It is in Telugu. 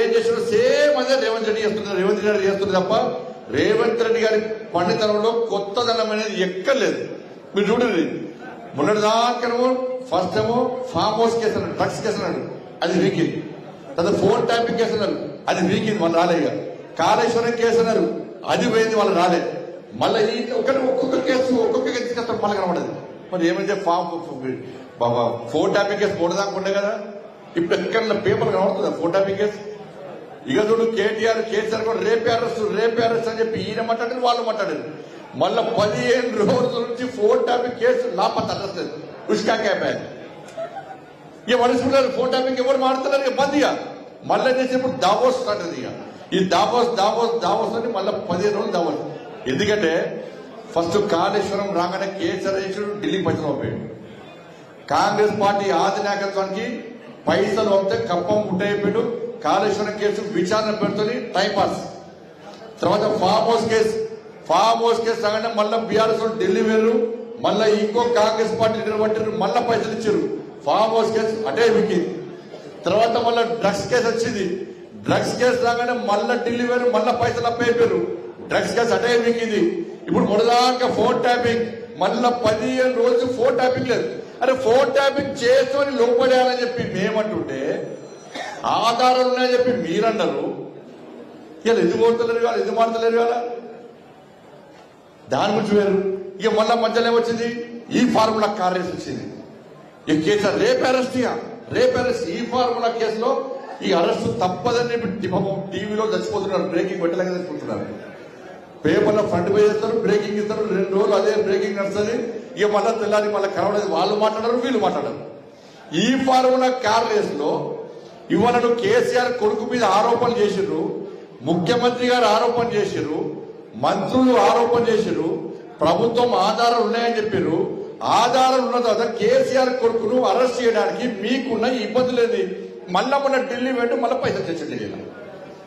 ఏం చేసినా సేమ్ అదే రేవంత్ రెడ్డి చేస్తుంది తప్ప రేవంత్ రెడ్డి గారి పండితనంలో కొత్తదనం అనేది ఎక్కర్లేదు. మీరు చూడండి, మొన్నటిదాకేమో ఫస్ట్ ఏమో ఫామ్ హౌస్ కేసు అన్నాడు, డ్రగ్స్ కేసు అన్నాడు, అది వీకింది. తర్వాత ఫోన్ ట్యాపింగ్ కేసు అన్నారు, అది వీకింది, వాళ్ళు రాలే. ఇక కాళేశ్వరం కేసు అన్నారు, అది పోయింది, వాళ్ళు రాలే. మళ్ళీ ఒక్కొక్క కేసు తీసుకొస్తాడు, మళ్ళీ కనబడదు. మరి ఏమైంది ఫోన్ ట్యాపింగ్ కేసు పోడదాకుండే కదా, ఇప్పుడు ఎక్కడ పేపర్ కనబడుతుంది ఫోన్ ట్యాపింగ్ కేసు. ఇక చూడు కేటీఆర్ కేసీఆర్ కూడా రేపే అరెస్ట్ అని చెప్పి ఈయన మాట్లాడారు, వాళ్ళు మాట్లాడారు. మళ్ళా 15 రోజుల నుంచి ఫోన్ ట్యాపింగ్ కేసు లాపత్ అరెస్ట్ ఉష్కా క్యాప్ ఇక మనుషులు ఫోన్ ట్యాపింగ్ ఎవరు మాడుతున్నారు, ఇక బంద్. ఇక మళ్ళీ చేసినప్పుడు దావోస్ స్టార్ట్ అయింది. ఇక ఈ దావోస్ అని మళ్ళీ 15 రోజులు దావోస్. ఎందుకంటే ఫస్ట్ కాళేశ్వరం రాగానే కేసీఆర్ ఢిల్లీ పైసలు పంపాడు. కాంగ్రెస్ పార్టీ ఆది నాయకత్వానికి పైసలు వస్తే కప్పం ముట్టయిపోయాడు. కాళేశ్వరం కేసు విచారణ పెడుతుంది, టైంపాస్. తర్వాత ఫామ్ హౌస్ కేసు రాగానే మళ్ళీ బీఆర్ఎస్ ఢిల్లీ వేరు, మళ్ళీ ఇంకో కాంగ్రెస్ పార్టీ నిలబట్టారు, మళ్ళీ పైసలు ఇచ్చారు. ఫామ్ హౌస్ కేసు అటే వికింది. తర్వాత మళ్ళీ డ్రగ్స్ కేసు వచ్చింది, డ్రగ్స్ కేసు రాగానే మళ్ళీ ఢిల్లీ వేరు, మళ్ళీ పైసలు అప్పైపోయారు, డ్రగ్స్ కేసు అటే వికింది. ఇప్పుడు మొదలాక ఫోన్ ట్యాపింగ్, మళ్ళీ 15 రోజులు ఫోన్ ట్యాపింగ్ లేదు. అరే ఫోన్ ట్యాపింగ్ చేసుకొని లోపడేయాలని చెప్పి మేమంటుంటే ఆధారాలు ఉన్నాయని చెప్పి మీరన్నారు. ఇలా ఎందుకు కోరుతలేరు కదా, ఎందుకు మాడతలేరు కదా, దాని గురించి వేరు. ఇక మళ్ళా మధ్యలో వచ్చింది ఈ ఫార్ములా కార్ రేస్ వచ్చింది. ఈ కేసు రేపు అరెస్ట్ ఈ ఫార్ములా కేసులో ఈ అరెస్ట్ తప్పదని టీవీలో చచ్చిపోతున్నారు, బ్రేకింగ్ పెట్టలేక చచ్చిపోతున్నారు. పేపర్లో ఫ్రంట్ పేజ్ చేస్తారు, బ్రేకింగ్ ఇస్తారు, 2 రోజులు అదే బ్రేకింగ్ నడుస్తుంది. ఇక మళ్ళీ తెల్లారి మళ్ళీ కనబడేది, వాళ్ళు మాట్లాడరు, వీళ్ళు మాట్లాడరు. ఈ ఫార్ములా కార్ రేస్ లో ఇవాళ కేసీఆర్ కొడుకు మీద ఆరోపణలు చేసిర్రు, ముఖ్యమంత్రి గారు ఆరోపణ చేసిర్రు, మంత్రులు ఆరోపణ చేసిర్రు, ప్రభుత్వం ఆధారాలు ఉన్నాయని చెప్పారు. ఆధారాలు ఉన్న తర్వాత కేసీఆర్ కొడుకును అరెస్ట్ చేయడానికి మీకున్న ఇబ్బందులేది. మళ్ళా మొన్న ఢిల్లీ వెంట మళ్ళీ పైసలు తెచ్చండి.